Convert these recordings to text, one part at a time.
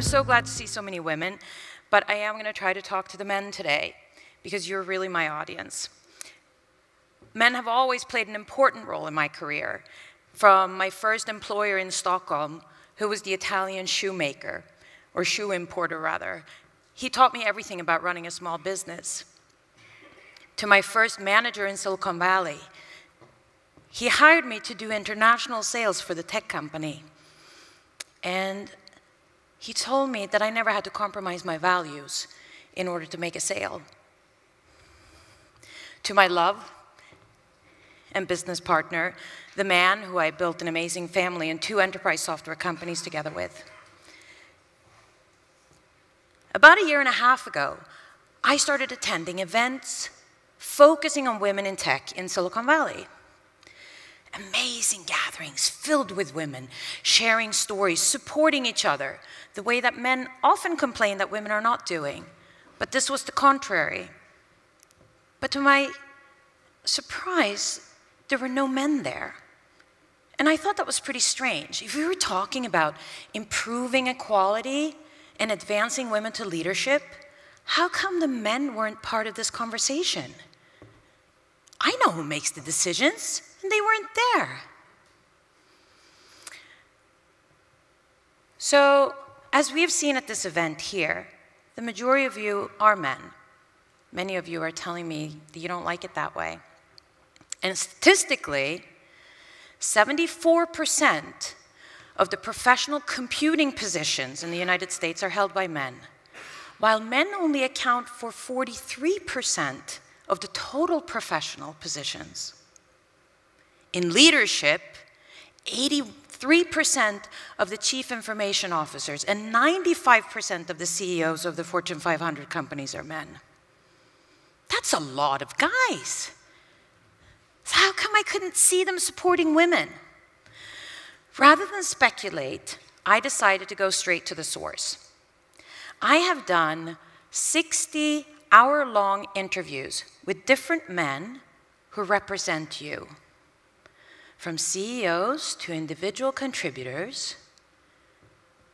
so glad to see so many women, but I am going to try to talk to the men today because you're really my audience. Men have always played an important role in my career, from my first employer in Stockholm, who was the Italian shoemaker, or shoe importer rather. He taught me everything about running a small business. To my first manager in Silicon Valley, he hired me to do international sales for the tech company. And he told me that I never had to compromise my values in order to make a sale. To my love and business partner, the man who I built an amazing family and 2 enterprise software companies together with. About 1.5 years ago, I started attending events focusing on women in tech in Silicon Valley. Amazing gatherings filled with women, sharing stories, supporting each other, the way that men often complain that women are not doing. But this was the contrary. But to my surprise, there were no men there. And I thought that was pretty strange. If we were talking about improving equality and advancing women to leadership, how come the men weren't part of this conversation? I know who makes the decisions, and they weren't there. So, as we have seen at this event here, the majority of you are men. Many of you are telling me that you don't like it that way. And statistically, 74% of the professional computing positions in the United States are held by men, while men only account for 43% of the total professional positions. In leadership, 83% of the chief information officers and 95% of the CEOs of the Fortune 500 companies are men. That's a lot of guys. So how come I couldn't see them supporting women? Rather than speculate, I decided to go straight to the source. I have done 60 hour-long interviews with different men who represent you, from CEOs to individual contributors,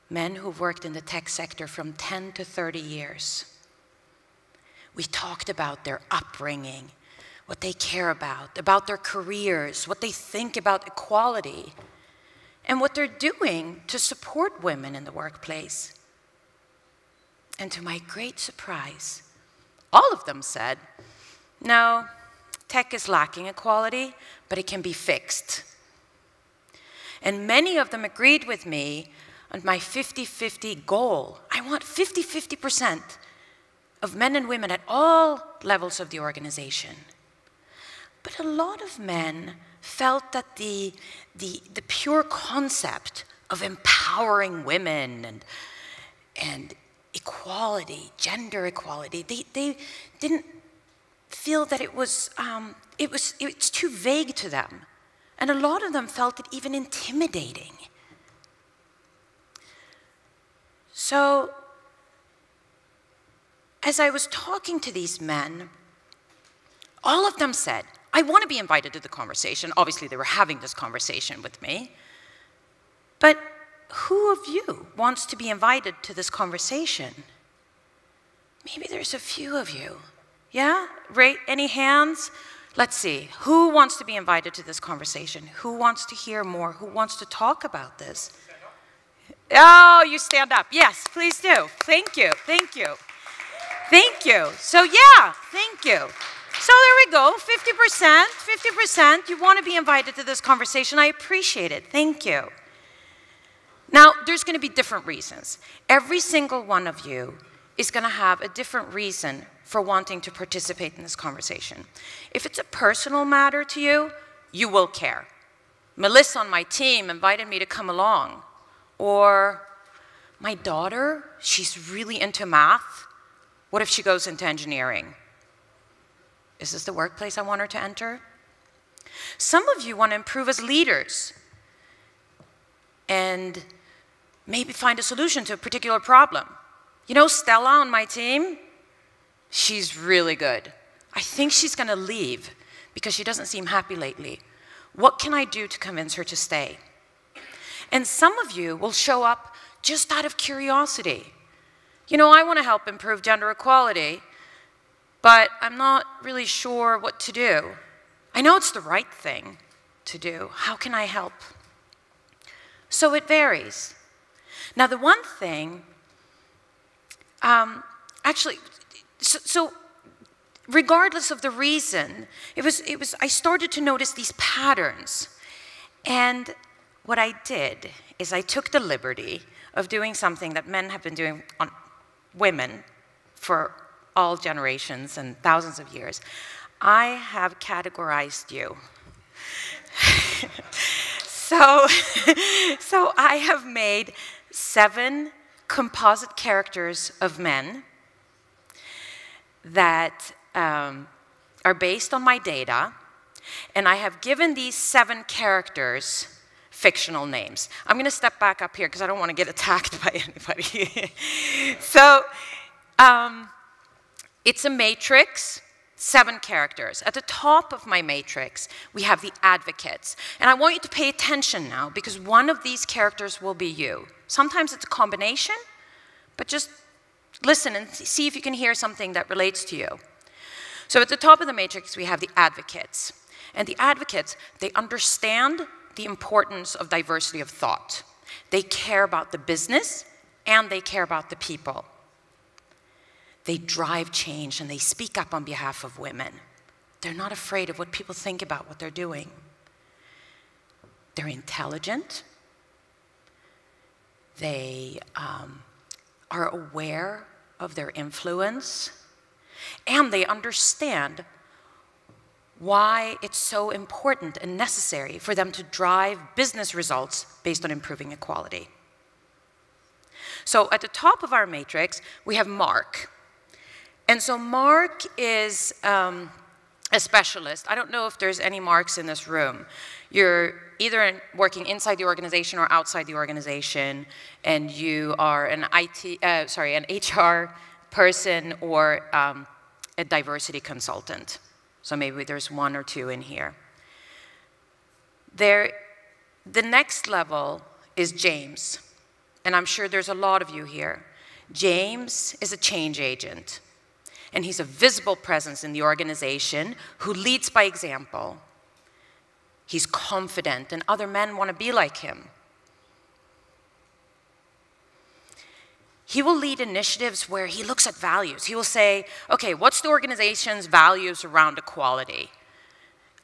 men who've worked in the tech sector from 10 to 30 years. We talked about their upbringing, what they care about their careers, what they think about equality, and what they're doing to support women in the workplace. And to my great surprise, all of them said, no, tech is lacking equality, but it can be fixed. And many of them agreed with me on my 50-50 goal. I want 50-50% of men and women at all levels of the organization. But a lot of men felt that the pure concept of empowering women and equality, gender equality, they didn't feel that it's too vague to them. And a lot of them felt it even intimidating. So, as I was talking to these men, all of them said, I want to be invited to the conversation. Obviously, they were having this conversation with me. But who of you wants to be invited to this conversation? Maybe there's a few of you. Yeah? Right? Any hands? Let's see. Who wants to be invited to this conversation? Who wants to hear more? Who wants to talk about this? Oh, you stand up. Yes, please do. Thank you. Thank you. Thank you. So yeah, thank you. So there we go, 50%, you want to be invited to this conversation. I appreciate it, thank you. Now, there's going to be different reasons. Every single one of you is going to have a different reason for wanting to participate in this conversation. If it's a personal matter to you, you will care. Melissa on my team invited me to come along. Or my daughter, she's really into math. What if she goes into engineering? Is this the workplace I want her to enter? Some of you want to improve as leaders and maybe find a solution to a particular problem. You know Stella on my team? She's really good. I think she's going to leave because she doesn't seem happy lately. What can I do to convince her to stay? And some of you will show up just out of curiosity. You know, I want to help improve gender equality, but I'm not really sure what to do. I know it's the right thing to do. How can I help? So it varies. Now, the one thing, so regardless of the reason, I started to notice these patterns. And what I did is I took the liberty of doing something that men have been doing on women for all generations and thousands of years. I have categorized you. So I have made 7 composite characters of men that are based on my data, and I have given these 7 characters fictional names. I'm going to step back up here because I don't want to get attacked by anybody. So it's a matrix, 7 characters. At the top of my matrix, we have the advocates. And I want you to pay attention now, because one of these characters will be you. Sometimes it's a combination, but just listen and see if you can hear something that relates to you. So at the top of the matrix, we have the advocates. And the advocates, they understand the importance of diversity of thought. They care about the business, and they care about the people. They drive change, and they speak up on behalf of women. They're not afraid of what people think about what they're doing. They're intelligent. They are aware of their influence, and they understand why it's so important and necessary for them to drive business results based on improving equality. So at the top of our matrix, we have Mark. And so Mark is a specialist. I don't know if there's any Marks in this room. You're either working inside the organization or outside the organization, and you are an HR person or a diversity consultant. So maybe there's 1 or 2 in here. The next level is James, and I'm sure there's a lot of you here. James is a change agent, and he's a visible presence in the organization who leads by example. He's confident, and other men want to be like him. He will lead initiatives where he looks at values. He will say, okay, what's the organization's values around equality?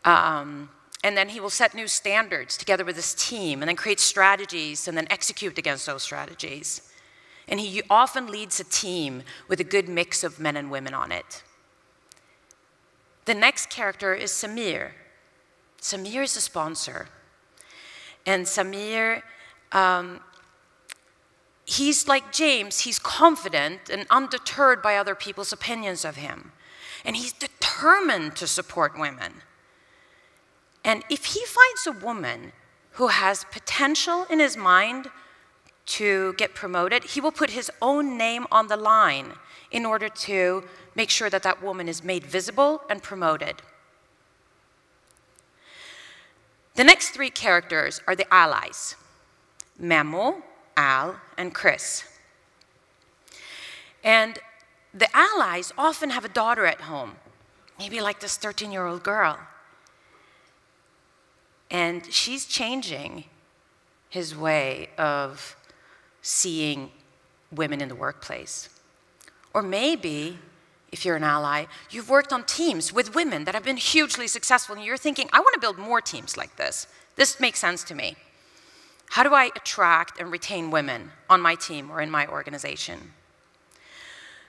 And then he will set new standards together with his team, and then create strategies, and then execute against those strategies. And he often leads a team with a good mix of men and women on it. The next character is Samir. Samir is a sponsor. And Samir, he's like James, he's confident and undeterred by other people's opinions of him. And he's determined to support women. And if he finds a woman who has potential in his mind to get promoted, he will put his own name on the line in order to make sure that that woman is made visible and promoted. The next 3 characters are the allies: Memo, Al, and Chris. And the allies often have a daughter at home, maybe like this 13-year-old girl. And she's changing his way of seeing women in the workplace. Or maybe, if you're an ally, you've worked on teams with women that have been hugely successful, and you're thinking, I want to build more teams like this. This makes sense to me. How do I attract and retain women on my team or in my organization?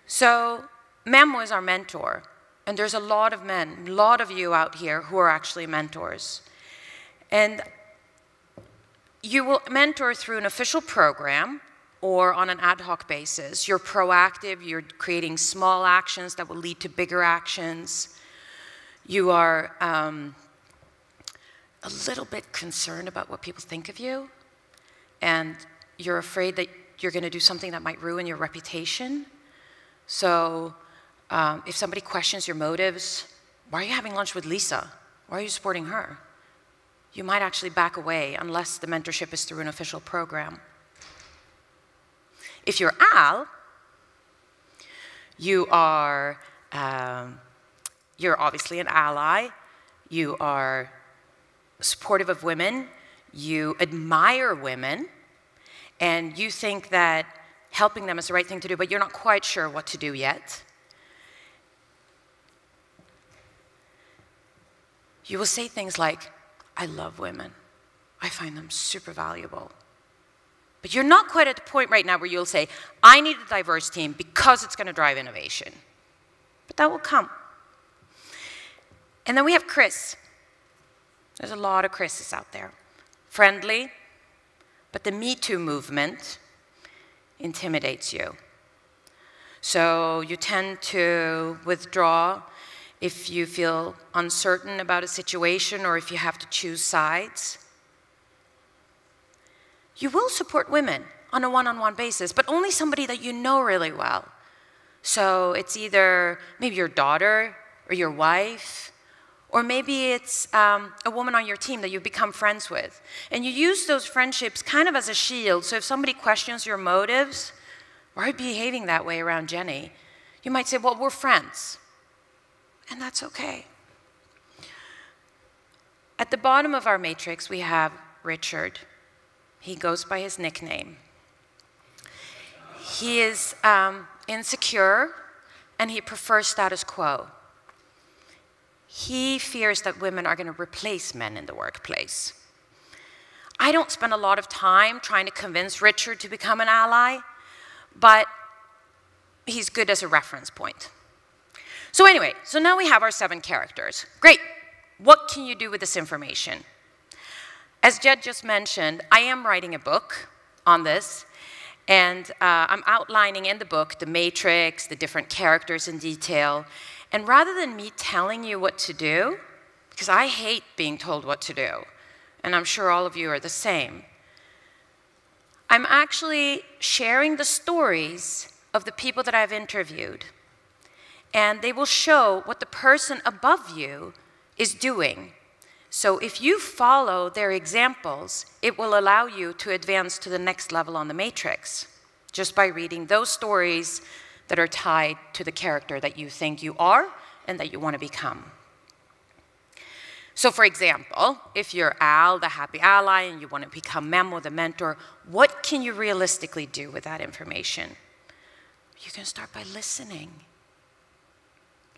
So Memo is our mentor, and there's a lot of men, a lot of you out here who are actually mentors. And you will mentor through an official program or on an ad hoc basis. You're proactive, you're creating small actions that will lead to bigger actions. You are a little bit concerned about what people think of you, and you're afraid that you're going to do something that might ruin your reputation. So if somebody questions your motives, why are you having lunch with Lisa? Why are you supporting her? You might actually back away unless the mentorship is through an official program. If you're Al, you're obviously an ally, you are supportive of women, you admire women, and you think that helping them is the right thing to do, but you're not quite sure what to do yet. You will say things like, I love women. I find them super valuable. But you're not quite at the point right now where you'll say, I need a diverse team because it's going to drive innovation. But that will come. And then we have Chris. There's a lot of Chris's out there. Friendly, but the Me Too movement intimidates you. So you tend to withdraw if you feel uncertain about a situation or if you have to choose sides. You will support women on a one-on-one basis, but only somebody that you know really well. So it's either maybe your daughter or your wife, or maybe it's a woman on your team that you've become friends with. And you use those friendships kind of as a shield. So if somebody questions your motives, why are you behaving that way around Jenny? You might say, well, we're friends. And that's okay. At the bottom of our matrix, we have Richard. He goes by his nickname. He is insecure, and he prefers status quo. He fears that women are going to replace men in the workplace. I don't spend a lot of time trying to convince Richard to become an ally, but he's good as a reference point. So anyway, so now we have our 7 characters. Great. What can you do with this information? As Jed just mentioned, I am writing a book on this, and I'm outlining in the book the matrix, the different characters in detail. And rather than me telling you what to do, because I hate being told what to do, and I'm sure all of you are the same, I'm actually sharing the stories of the people that I've interviewed. And they will show what the person above you is doing. So if you follow their examples, it will allow you to advance to the next level on the matrix, just by reading those stories that are tied to the character that you think you are and that you want to become. So for example, if you're Al, the happy ally, and you want to become Memo, the mentor, what can you realistically do with that information? You can start by listening.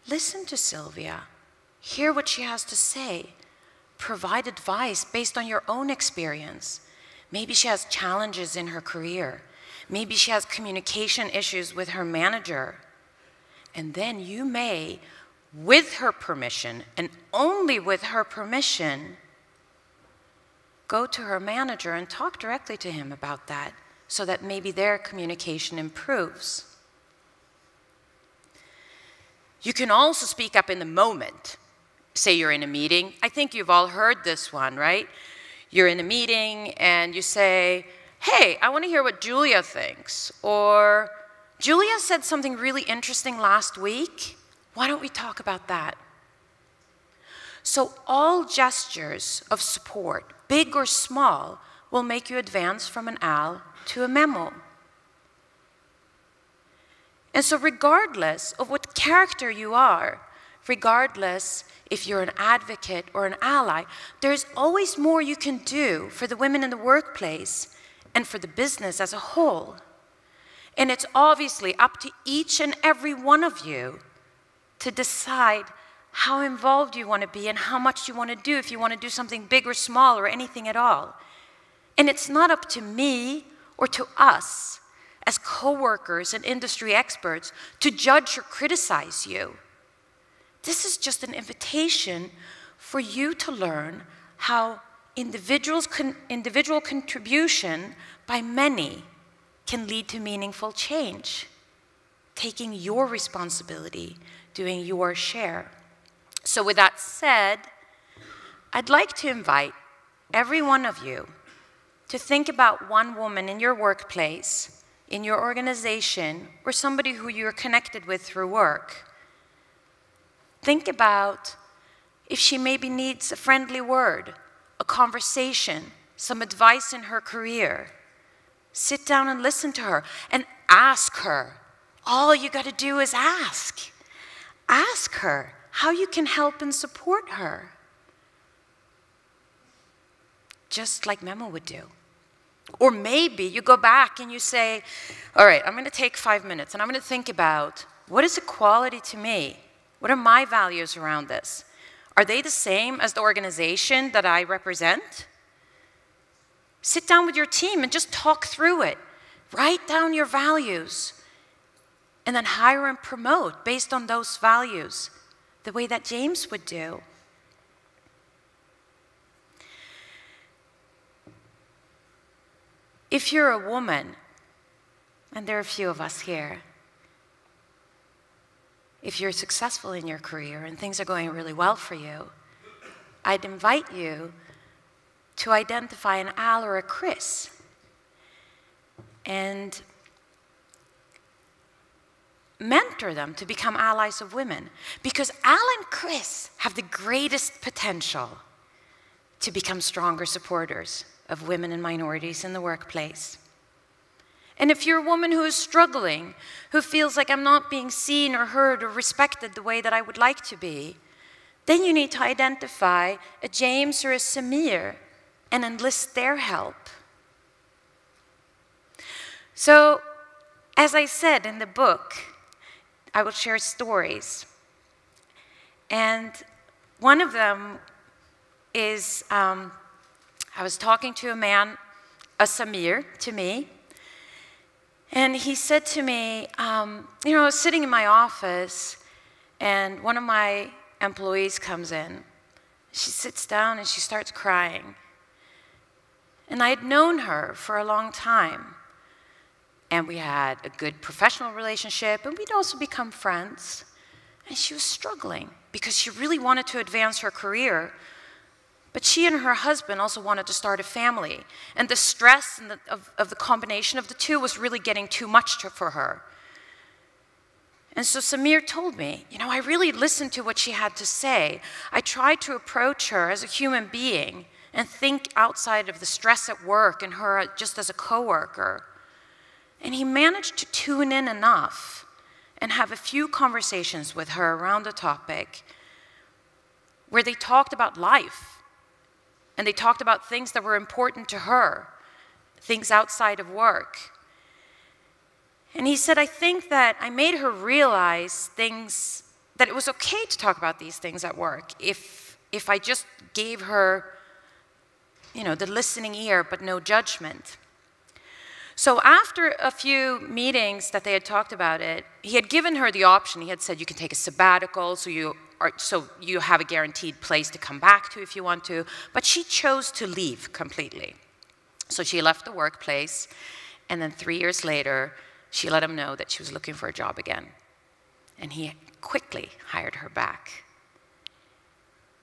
Listen to Sylvia. Hear what she has to say. Provide advice based on your own experience. Maybe she has challenges in her career. Maybe she has communication issues with her manager. And then you may, with her permission, and only with her permission, go to her manager and talk directly to him about that, so that maybe their communication improves. You can also speak up in the moment. Say you're in a meeting. I think you've all heard this one, right? You're in a meeting and you say, hey, I want to hear what Julia thinks. Or, Julia said something really interesting last week. Why don't we talk about that? So all gestures of support, big or small, will make you advance from an Al to a Memo. And so regardless of what character you are, regardless if you're an advocate or an ally, there's always more you can do for the women in the workplace and for the business as a whole. And it's obviously up to each and every one of you to decide how involved you want to be and how much you want to do, if you want to do something big or small or anything at all. And it's not up to me or to us as co-workers and industry experts to judge or criticize you. This is just an invitation for you to learn how individual contribution by many can lead to meaningful change. Taking your responsibility, doing your share. So with that said, I'd like to invite every one of you to think about one woman in your workplace, in your organization, or somebody who you're connected with through work. Think about if she maybe needs a friendly word, a conversation, some advice in her career. Sit down and listen to her and ask her. All you got to do is ask. Ask her how you can help and support her. Just like Memo would do. Or maybe you go back and you say, all right, I'm going to take 5 minutes and I'm going to think about, what is equality to me? What are my values around this? Are they the same as the organization that I represent? Sit down with your team and just talk through it. Write down your values. And then hire and promote based on those values, the way that James would do. If you're a woman, and there are a few of us here, if you're successful in your career and things are going really well for you, I'd invite you to identify an Al or a Chris. And mentor them to become allies of women. Because Al and Chris have the greatest potential to become stronger supporters of women and minorities in the workplace. And if you're a woman who is struggling, who feels like I'm not being seen or heard or respected the way that I would like to be, then you need to identify a James or a Samir and enlist their help. So, as I said in the book, I will share stories. And one of them is, I was talking to a man, a Samir, to me, and he said to me, you know, I was sitting in my office, and one of my employees comes in. She sits down and she starts crying. And I had known her for a long time. And we had a good professional relationship, and we'd also become friends. And she was struggling because she really wanted to advance her career. But she and her husband also wanted to start a family. And the stress and of the combination of the two was really getting too much for her. And so Samir told me, you know, I really listened to what she had to say. I tried to approach her as a human being and think outside of the stress at work and her just as a coworker. And he managed to tune in enough and have a few conversations with her around the topic where they talked about life. And they talked about things that were important to her, things outside of work. And he said, I think that I made her realize things, that it was okay to talk about these things at work if I just gave her, you know, the listening ear but no judgment. So after a few meetings that they had talked about it, he had given her the option. He had said, you can take a sabbatical, so you have a guaranteed place to come back to if you want to. But she chose to leave completely. So she left the workplace, and then 3 years later, she let him know that she was looking for a job again. And he quickly hired her back.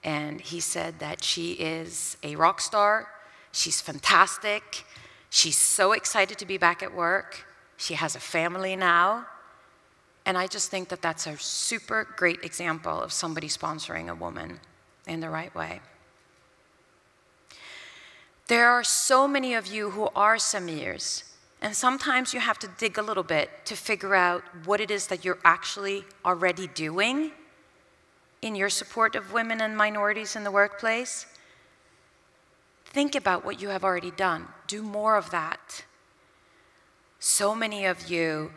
And he said that she is a rock star. She's fantastic. She's so excited to be back at work. She has a family now. And I just think that that's a super great example of somebody sponsoring a woman in the right way. There are so many of you who are Samirs, and sometimes you have to dig a little bit to figure out what it is that you're actually already doing in your support of women and minorities in the workplace. Think about what you have already done. Do more of that. So many of you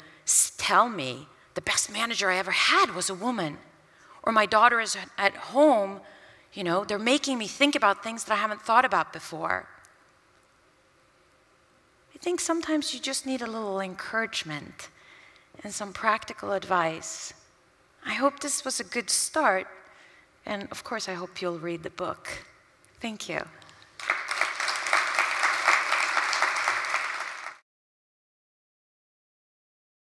tell me, the best manager I ever had was a woman. Or my daughter is at home, you know, they're making me think about things that I haven't thought about before. I think sometimes you just need a little encouragement and some practical advice. I hope this was a good start. And of course, I hope you'll read the book. Thank you.